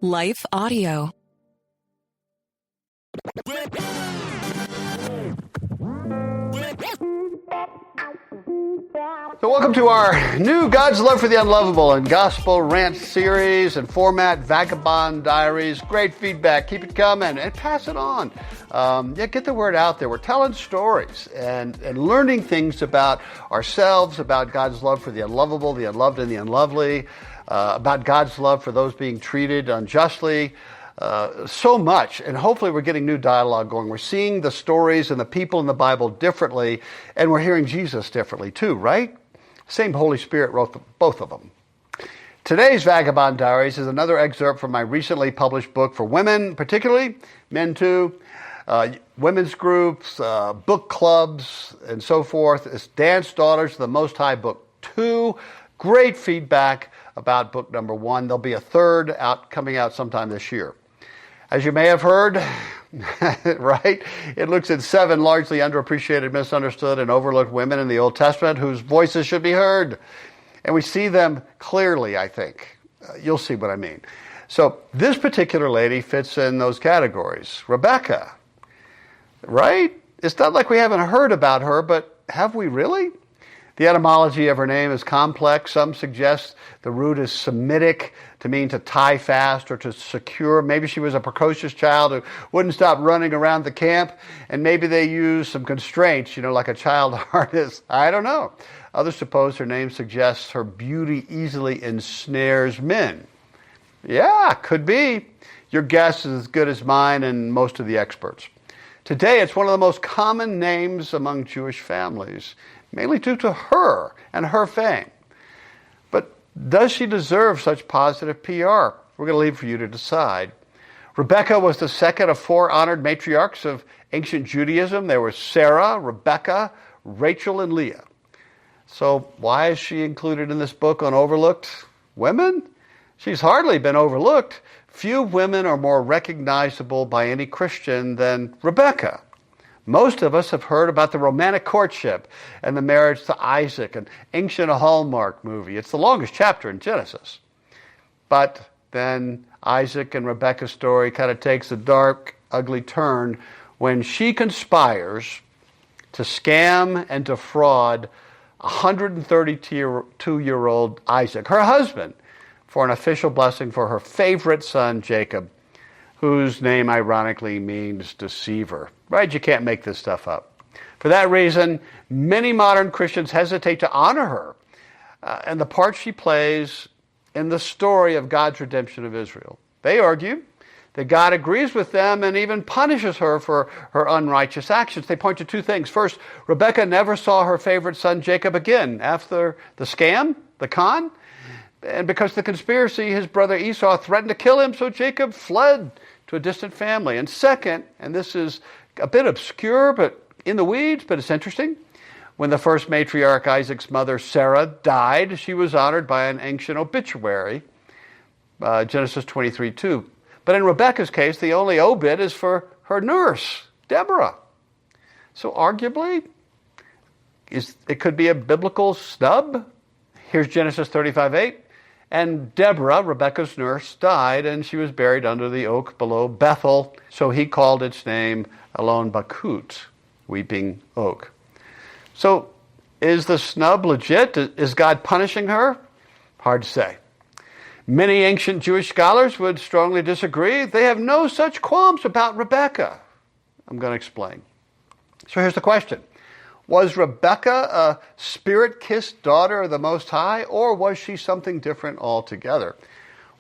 Life Audio. So welcome to our new God's Love for the Unlovable and Gospel Rant series and format, Vagabond Diaries. Great feedback. Keep it coming and pass it on. Get the word out there. We're telling stories and learning things about ourselves, about God's love for the unlovable, the unloved, and the unlovely, about God's love for those being treated unjustly. So much, and hopefully we're getting new dialogue going. We're seeing the stories and the people in the Bible differently, and we're hearing Jesus differently too, right? Same Holy Spirit wrote both of them. Today's Vagabond Diaries is another excerpt from my recently published book for women, particularly, men too, women's groups, book clubs, and so forth. It's Dance Daughters of the Most High, Book 2. Great feedback about book number 1. There'll be a third coming out sometime this year. As you may have heard, right, it looks at 7 largely underappreciated, misunderstood, and overlooked women in the Old Testament whose voices should be heard. And we see them clearly, I think. You'll see what I mean. So this particular lady fits in those categories. Rebekah, right? It's not like we haven't heard about her, but have we really? The etymology of her name is complex. Some suggest the root is Semitic, to mean to tie fast or to secure. Maybe she was a precocious child who wouldn't stop running around the camp, and maybe they used some constraints, like a child harness. I don't know. Others suppose her name suggests her beauty easily ensnares men. Yeah, could be. Your guess is as good as mine and most of the experts. Today, it's one of the most common names among Jewish families, mainly due to her and her fame. But does she deserve such positive PR? We're going to leave for you to decide. Rebekah was the second of 4 honored matriarchs of ancient Judaism. There were Sarah, Rebekah, Rachel, and Leah. So why is she included in this book on overlooked women? She's hardly been overlooked. Few women are more recognizable by any Christian than Rebekah. Most of us have heard about the romantic courtship and the marriage to Isaac, an ancient Hallmark movie. It's the longest chapter in Genesis. But then Isaac and Rebekah's story kind of takes a dark, ugly turn when she conspires to scam and defraud 132-year-old Isaac, her husband, for an official blessing for her favorite son, Jacob, whose name ironically means deceiver. Right? You can't make this stuff up. For that reason, many modern Christians hesitate to honor her and the part she plays in the story of God's redemption of Israel. They argue that God agrees with them and even punishes her for her unrighteous actions. They point to 2 things. First, Rebekah never saw her favorite son Jacob again after the scam, the con, and because the conspiracy, his brother Esau threatened to kill him, so Jacob fled to a distant family. And second, and this is a bit obscure, but in the weeds, but it's interesting, when the first matriarch, Isaac's mother, Sarah, died, she was honored by an ancient obituary, Genesis 23:2. But in Rebekah's case, the only obit is for her nurse, Deborah. So arguably, it could be a biblical snub. Here's Genesis 35:8. And Deborah, Rebekah's nurse, died, and she was buried under the oak below Bethel. So he called its name Elon Bakut, weeping oak. So is the snub legit? Is God punishing her? Hard to say. Many ancient Jewish scholars would strongly disagree. They have no such qualms about Rebekah. I'm going to explain. So here's the question. Was Rebekah a spirit-kissed daughter of the Most High, or was she something different altogether?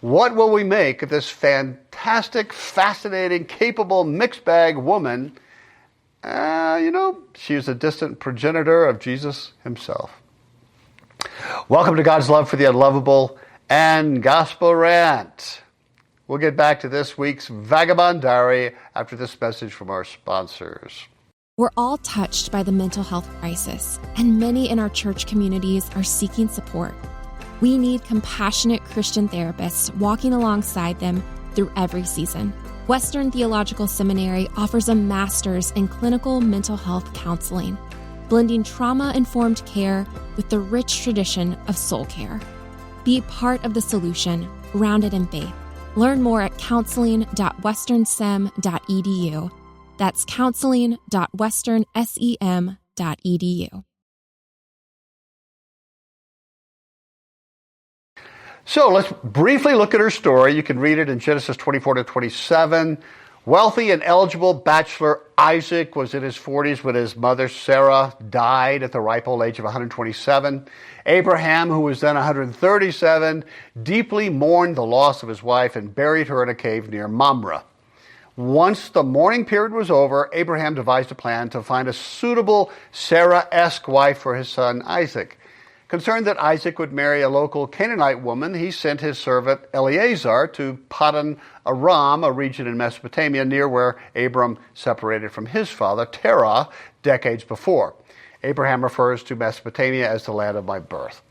What will we make of this fantastic, fascinating, capable, mixed-bag woman? She is a distant progenitor of Jesus himself. Welcome to God's Love for the Unlovable and Gospel Rant. We'll get back to this week's Vagabond Diary after this message from our sponsors. We're all touched by the mental health crisis, and many in our church communities are seeking support. We need compassionate Christian therapists walking alongside them through every season. Western Theological Seminary offers a master's in clinical mental health counseling, blending trauma-informed care with the rich tradition of soul care. Be part of the solution, grounded in faith. Learn more at counseling.westernsem.edu. That's counseling.westernsem.edu. So let's briefly look at her story. You can read it in Genesis 24 to 27. Wealthy and eligible bachelor Isaac was in his 40s when his mother Sarah died at the ripe old age of 127. Abraham, who was then 137, deeply mourned the loss of his wife and buried her in a cave near Mamre. Once the mourning period was over, Abraham devised a plan to find a suitable Sarah-esque wife for his son Isaac. Concerned that Isaac would marry a local Canaanite woman, he sent his servant Eliezer to Paddan Aram, a region in Mesopotamia near where Abram separated from his father, Terah, decades before. Abraham refers to Mesopotamia as the land of my birth.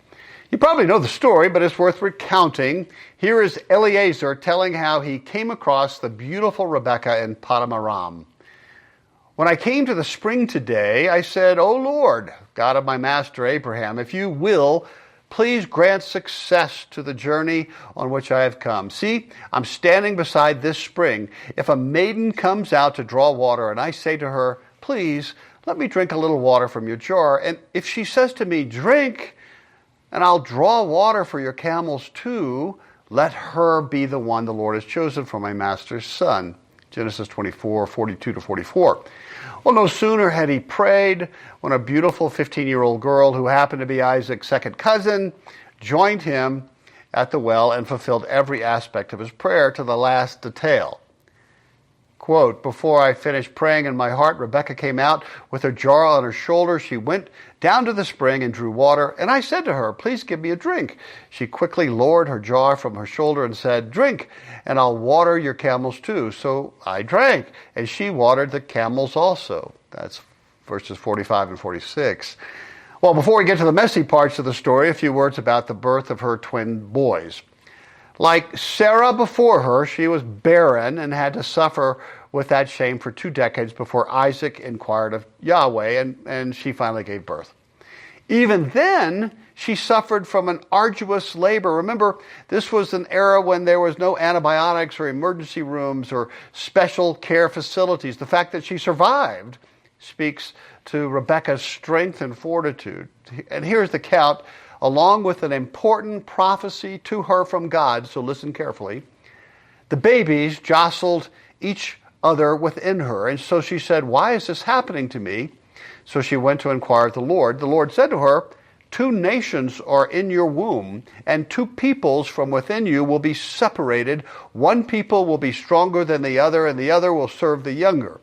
You probably know the story, but it's worth recounting. Here is Eliezer telling how he came across the beautiful Rebekah in Paddan Aram. When I came to the spring today, I said, O Lord, God of my master Abraham, if you will, please grant success to the journey on which I have come. See, I'm standing beside this spring. If a maiden comes out to draw water and I say to her, please, let me drink a little water from your jar, and if she says to me, drink, and I'll draw water for your camels too, let her be the one the Lord has chosen for my master's son. Genesis 24, 42 to 44. Well, no sooner had he prayed when a beautiful 15-year-old girl who happened to be Isaac's second cousin joined him at the well and fulfilled every aspect of his prayer to the last detail. Quote, before I finished praying in my heart, Rebekah came out with her jar on her shoulder. She went down to the spring and drew water, and I said to her, please give me a drink. She quickly lowered her jar from her shoulder and said, drink, and I'll water your camels too. So I drank, and she watered the camels also. That's verses 45 and 46. Well, before we get to the messy parts of the story, a few words about the birth of her twin boys. Like Sarah before her, she was barren and had to suffer with that shame for 2 decades before Isaac inquired of Yahweh, and she finally gave birth. Even then, she suffered from an arduous labor. Remember, this was an era when there was no antibiotics or emergency rooms or special care facilities. The fact that she survived speaks to Rebekah's strength and fortitude. And here's the count, along with an important prophecy to her from God, so listen carefully. The babies jostled each other within her, and so she said, why is this happening to me? So she went to inquire of the Lord. The Lord said to her, 2 nations are in your womb, and 2 peoples from within you will be separated. One people will be stronger than the other, and the other will serve the younger.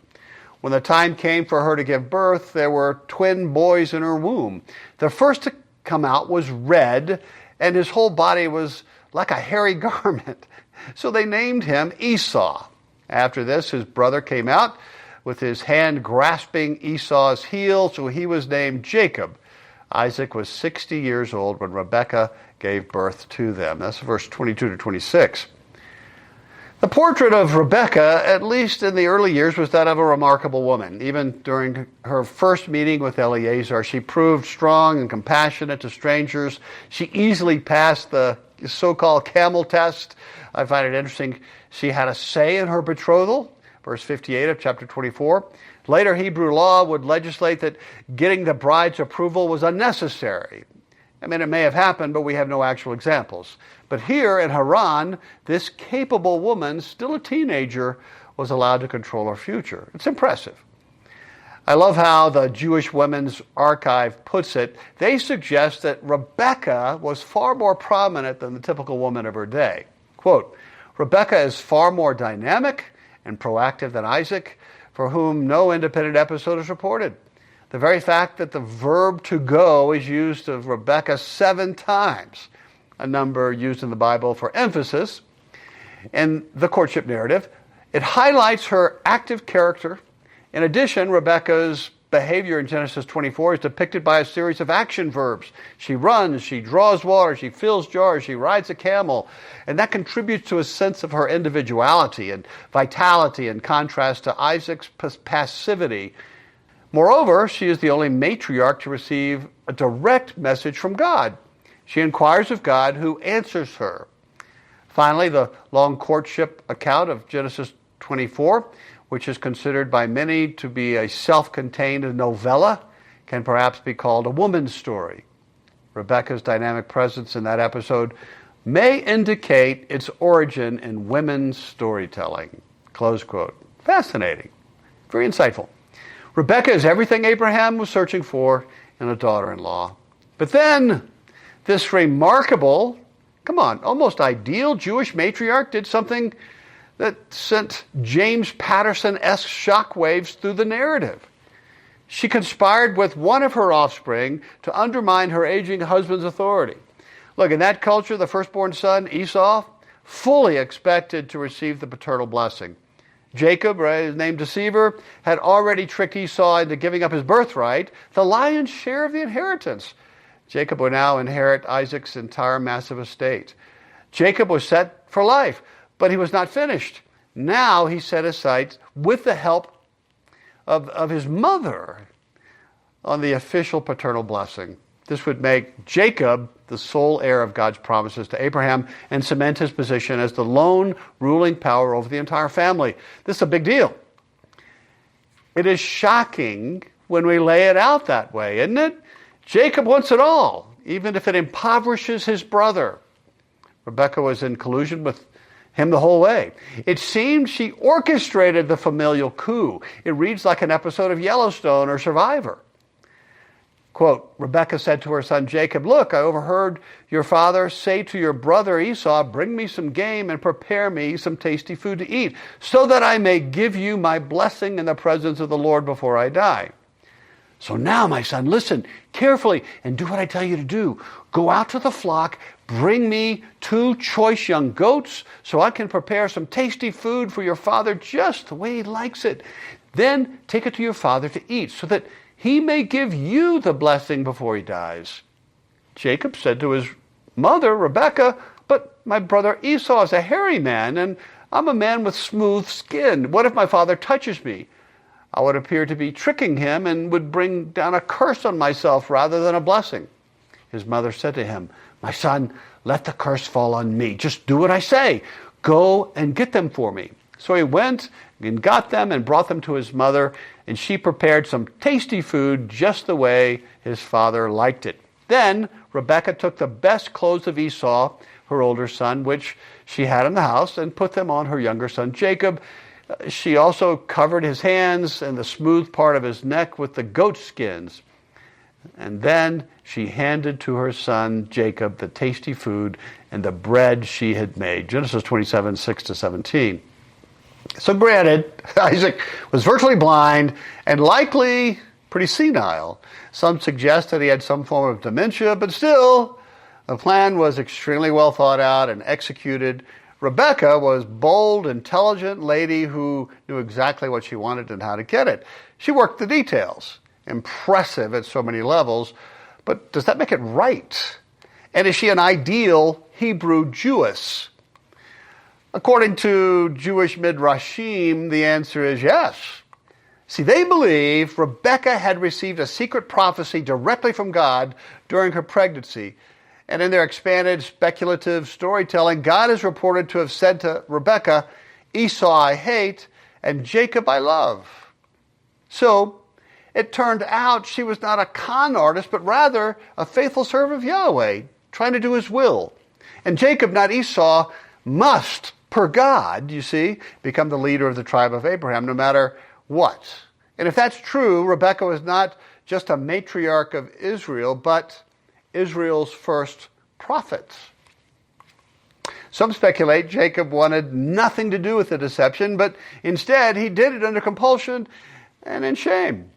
When the time came for her to give birth, there were twin boys in her womb. The first to come out was red, and his whole body was like a hairy garment. So they named him Esau. After this, his brother came out with his hand grasping Esau's heel, so he was named Jacob. Isaac was 60 years old when Rebekah gave birth to them. That's verse 22 to 26. The portrait of Rebekah, at least in the early years, was that of a remarkable woman. Even during her first meeting with Eliezer, she proved strong and compassionate to strangers. She easily passed the so-called camel test. I find it interesting. She had a say in her betrothal, verse 58 of chapter 24. Later, Hebrew law would legislate that getting the bride's approval was unnecessary. I mean, it may have happened, but we have no actual examples. But here in Haran, this capable woman, still a teenager, was allowed to control her future. It's impressive. I love how the Jewish Women's Archive puts it. They suggest that Rebekah was far more prominent than the typical woman of her day. Quote, Rebekah is far more dynamic and proactive than Isaac, for whom no independent episode is reported. The very fact that the verb to go is used of Rebekah 7 times, a number used in the Bible for emphasis, in the courtship narrative, it highlights her active character. In addition, Rebekah's behavior in Genesis 24 is depicted by a series of action verbs. She runs, she draws water, she fills jars, she rides a camel, and that contributes to a sense of her individuality and vitality in contrast to Isaac's passivity. Moreover, she is the only matriarch to receive a direct message from God. She inquires of God, who answers her. Finally, the long courtship account of Genesis 24, which is considered by many to be a self-contained novella, can perhaps be called a woman's story. Rebekah's dynamic presence in that episode may indicate its origin in women's storytelling. Close quote. Fascinating. Very insightful. Rebekah is everything Abraham was searching for in a daughter-in-law. But then, this remarkable, almost ideal Jewish matriarch did something that sent James Patterson-esque shockwaves through the narrative. She conspired with one of her offspring to undermine her aging husband's authority. Look, in that culture, the firstborn son, Esau, fully expected to receive the paternal blessing. Jacob, named deceiver, had already tricked Esau into giving up his birthright, the lion's share of the inheritance. Jacob would now inherit Isaac's entire massive estate. Jacob was set for life, but he was not finished. Now he set his sights, with the help of his mother, on the official paternal blessing. This would make Jacob the sole heir of God's promises to Abraham and cement his position as the lone ruling power over the entire family. This is a big deal. It is shocking when we lay it out that way, isn't it? Jacob wants it all, even if it impoverishes his brother. Rebekah was in collusion with him the whole way. It seems she orchestrated the familial coup. It reads like an episode of Yellowstone or Survivor. Quote, Rebekah said to her son Jacob, "Look, I overheard your father say to your brother Esau, 'Bring me some game and prepare me some tasty food to eat, so that I may give you my blessing in the presence of the Lord before I die.' So now, my son, listen carefully and do what I tell you to do. Go out to the flock, bring me 2 choice young goats so I can prepare some tasty food for your father just the way he likes it. Then take it to your father to eat so that he may give you the blessing before he dies." Jacob said to his mother, Rebekah, "But my brother Esau is a hairy man, and I'm a man with smooth skin. What if my father touches me? I would appear to be tricking him and would bring down a curse on myself rather than a blessing." His mother said to him, "My son, let the curse fall on me. Just do what I say. Go and get them for me." So he went and got them and brought them to his mother, and she prepared some tasty food just the way his father liked it. Then Rebekah took the best clothes of Esau, her older son, which she had in the house, and put them on her younger son Jacob. She also covered his hands and the smooth part of his neck with the goat skins. And then she handed to her son Jacob the tasty food and the bread she had made. Genesis 27, 6-17. So granted, Isaac was virtually blind and likely pretty senile. Some suggest that he had some form of dementia, but still, the plan was extremely well thought out and executed. Rebekah was bold, intelligent lady who knew exactly what she wanted and how to get it. She worked the details. Impressive at so many levels, but does that make it right? And is she an ideal Hebrew Jewess? According to Jewish Midrashim, the answer is yes. See, they believe Rebekah had received a secret prophecy directly from God during her pregnancy. And in their expanded speculative storytelling, God is reported to have said to Rebekah, "Esau I hate, and Jacob I love." So it turned out she was not a con artist, but rather a faithful servant of Yahweh, trying to do his will. And Jacob, not Esau, must, per God, you see, become the leader of the tribe of Abraham, no matter what. And if that's true, Rebekah was not just a matriarch of Israel, but Israel's first prophet. Some speculate Jacob wanted nothing to do with the deception, but instead he did it under compulsion and in shame.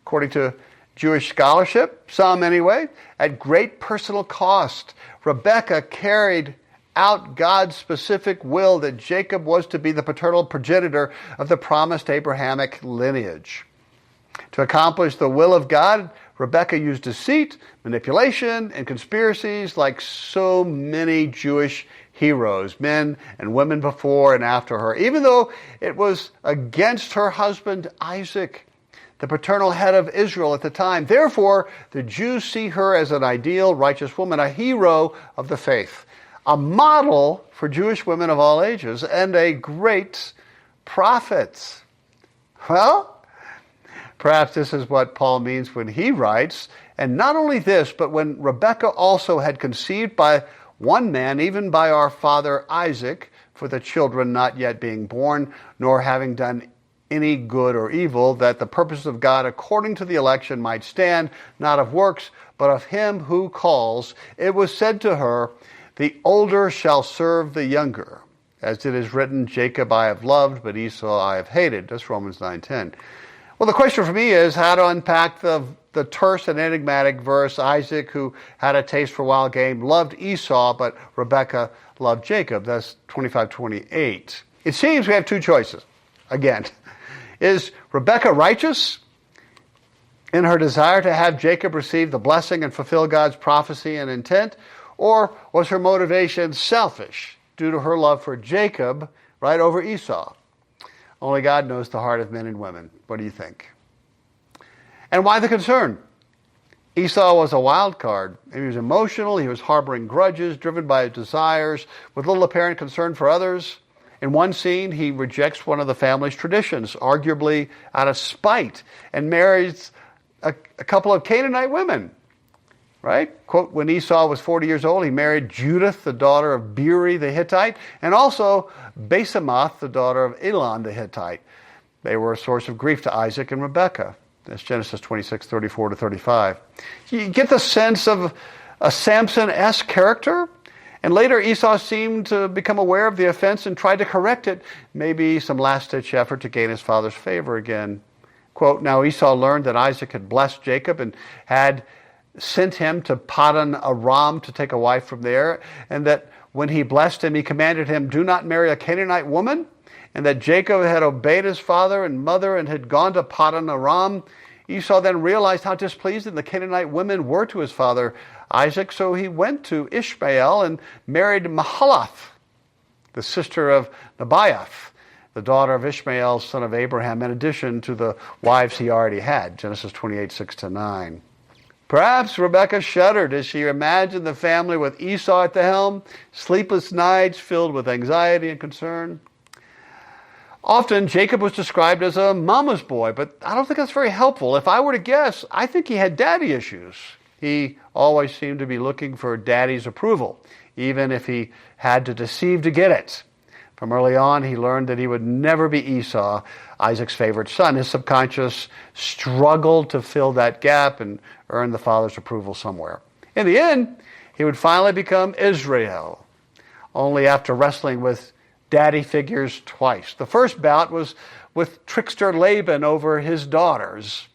According to Jewish scholarship, some anyway, at great personal cost, Rebekah carried out God's specific will that Jacob was to be the paternal progenitor of the promised Abrahamic lineage. To accomplish the will of God, Rebekah used deceit, manipulation, and conspiracies like so many Jewish heroes, men and women before and after her, even though it was against her husband Isaac, the paternal head of Israel at the time. Therefore, the Jews see her as an ideal, righteous woman, a hero of the faith. a model for Jewish women of all ages, and a great prophet. Well, perhaps this is what Paul means when he writes, and not only this, but when Rebekah also had conceived by one man, even by our father Isaac, for the children not yet being born, nor having done any good or evil, that the purpose of God according to the election might stand, not of works, but of him who calls. It was said to her, the older shall serve the younger. As it is written, Jacob I have loved, but Esau I have hated. That's Romans 9:10. Well, the question for me is how to unpack the terse and enigmatic verse, Isaac, who had a taste for wild game, loved Esau, but Rebekah loved Jacob. That's 25:28. It seems we have two choices. Again, is Rebekah righteous in her desire to have Jacob receive the blessing and fulfill God's prophecy and intent? Or was her motivation selfish due to her love for Jacob right over Esau? Only God knows the heart of men and women. What do you think? And why the concern? Esau was a wild card. He was emotional. He was harboring grudges, driven by his desires, with little apparent concern for others. In one scene, he rejects one of the family's traditions, arguably out of spite, and marries a couple of Canaanite women. Right? Quote, when Esau was 40 years old, he married Judith, the daughter of Beeri the Hittite, and also Basemath, the daughter of Elon the Hittite. They were a source of grief to Isaac and Rebekah. That's Genesis 26:34-35. You get the sense of a Samson-esque character? And later Esau seemed to become aware of the offense and tried to correct it, maybe some last-ditch effort to gain his father's favor again. Quote, now Esau learned that Isaac had blessed Jacob and had sent him to Paddan Aram to take a wife from there, and that when he blessed him, he commanded him, do not marry a Canaanite woman, and that Jacob had obeyed his father and mother and had gone to Paddan Aram. Esau then realized how displeasing the Canaanite women were to his father Isaac, so he went to Ishmael and married Mahalath, the sister of Nebaioth, the daughter of Ishmael, son of Abraham, in addition to the wives he already had, Genesis 28:6-9. Perhaps Rebekah shuddered as she imagined the family with Esau at the helm, sleepless nights filled with anxiety and concern. Often, Jacob was described as a mama's boy, but I don't think that's very helpful. If I were to guess, I think he had daddy issues. He always seemed to be looking for daddy's approval, even if he had to deceive to get it. From early on, he learned that he would never be Esau, Isaac's favorite son. His subconscious struggled to fill that gap and earn the father's approval somewhere. In the end, he would finally become Israel, only after wrestling with daddy figures twice. The first bout was with trickster Laban over his daughters,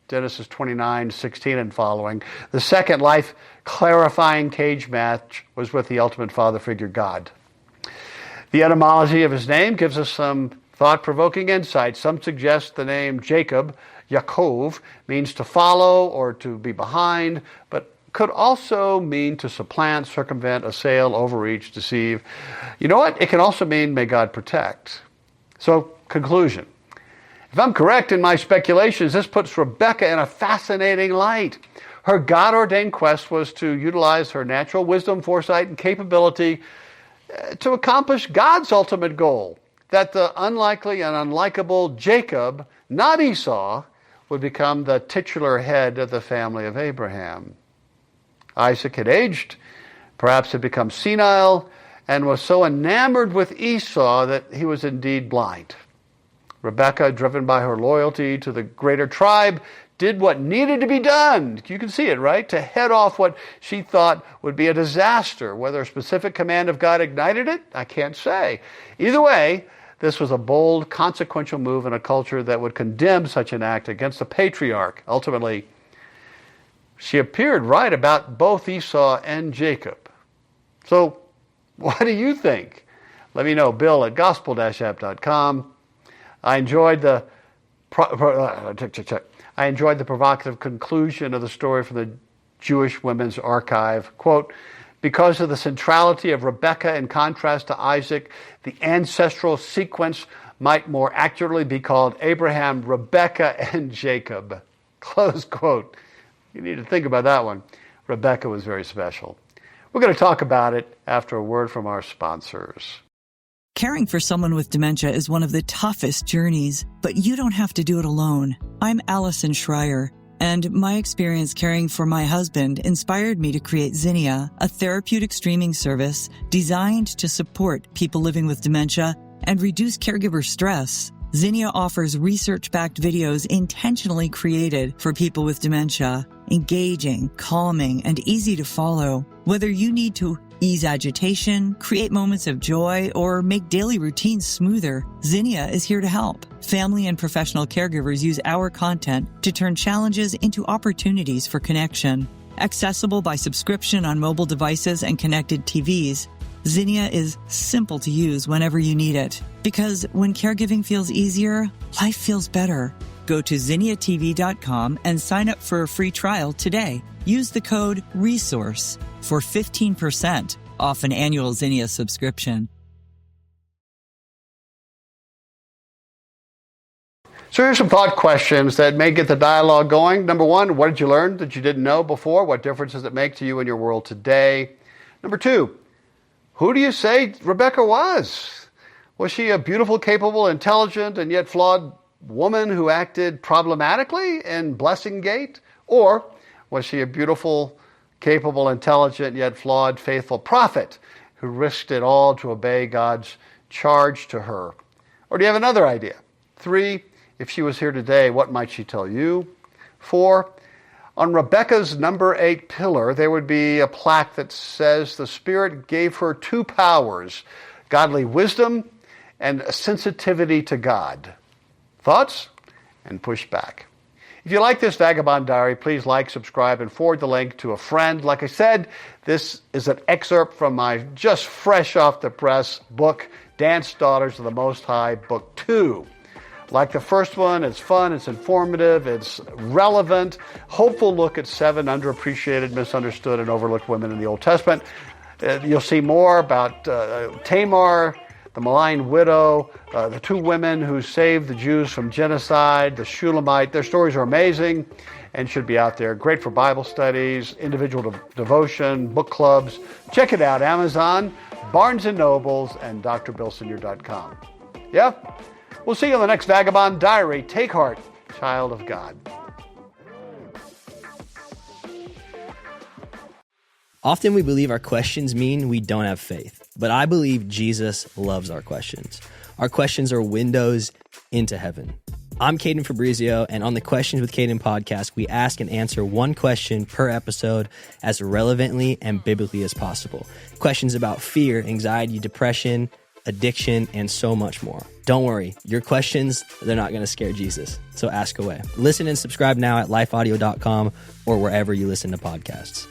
Genesis 29:16 and following. The second life-clarifying cage match was with the ultimate father figure, God. The etymology of his name gives us some thought-provoking insight. Some suggest the name Jacob, Yaakov, means to follow or to be behind, but could also mean to supplant, circumvent, assail, overreach, deceive. You know what? It can also mean may God protect. So, conclusion. If I'm correct in my speculations, this puts Rebekah in a fascinating light. Her God-ordained quest was to utilize her natural wisdom, foresight, and capability to accomplish God's ultimate goal, that the unlikely and unlikable Jacob, not Esau, would become the titular head of the family of Abraham. Isaac had aged, perhaps had become senile, and was so enamored with Esau that he was indeed blind. Rebekah, driven by her loyalty to the greater tribe, did what needed to be done. You can see it, right? To head off what she thought would be a disaster. Whether a specific command of God ignited it, I can't say. Either way, this was a bold, consequential move in a culture that would condemn such an act against the patriarch. Ultimately, she appeared right about both Esau and Jacob. So, what do you think? Let me know. Bill at gospel-app.com. I enjoyed the provocative conclusion of the story from the Jewish Women's Archive. Quote, because of the centrality of Rebekah in contrast to Isaac, the ancestral sequence might more accurately be called Abraham, Rebekah, and Jacob. Close quote. You need to think about that one. Rebekah was very special. We're going to talk about it after a word from our sponsors. Caring for someone with dementia is one of the toughest journeys, but you don't have to do it alone. I'm Allison Schreier, and my experience caring for my husband inspired me to create Zinnia, a therapeutic streaming service designed to support people living with dementia and reduce caregiver stress. Zinnia offers research-backed videos intentionally created for people with dementia, engaging, calming, and easy to follow. Whether you need to ease agitation, create moments of joy, or make daily routines smoother, Zinnia is here to help. Family and professional caregivers use our content to turn challenges into opportunities for connection. Accessible by subscription on mobile devices and connected TVs, Zinnia is simple to use whenever you need it. Because when caregiving feels easier, life feels better. Go to zinniatv.com and sign up for a free trial today. Use the code RESOURCE for 15% off an annual Zinnia subscription. So here's some thought questions that may get the dialogue going. Number one, what did you learn that you didn't know before? What difference does it make to you in your world today? Number two, who do you say Rebekah was? Was she a beautiful, capable, intelligent, and yet flawed woman who acted problematically in Blessing Gate? Or was she a beautiful, capable, intelligent, yet flawed, faithful prophet who risked it all to obey God's charge to her? Or do you have another idea? Three, if she was here today, what might she tell you? Four, on Rebekah's number 8 pillar, there would be a plaque that says the Spirit gave her 2 powers, godly wisdom and a sensitivity to God. Thoughts? And push back. If you like this Vagabond Diary, please like, subscribe, and forward the link to a friend. Like I said, this is an excerpt from my just fresh off the press book, Dance Daughters of the Most High, Book 2. Like the first one, it's fun, it's informative, it's relevant, hopeful look at 7 underappreciated, misunderstood, and overlooked women in the Old Testament. You'll see more about Tamar, the maligned widow, the 2 women who saved the Jews from genocide, the Shulamite. Their stories are amazing and should be out there. Great for Bible studies, individual devotion, book clubs. Check it out, Amazon, Barnes & Nobles, and drbillsenior.com. Yeah? We'll see you on the next Vagabond Diary. Take heart, child of God. Often we believe our questions mean we don't have faith, but I believe Jesus loves our questions. Our questions are windows into heaven. I'm Caden Fabrizio, and on the Questions with Caden podcast, we ask and answer one question per episode as relevantly and biblically as possible. Questions about fear, anxiety, depression, addiction, and so much more. Don't worry, your questions, they're not going to scare Jesus, so ask away. Listen and subscribe now at lifeaudio.com or wherever you listen to podcasts.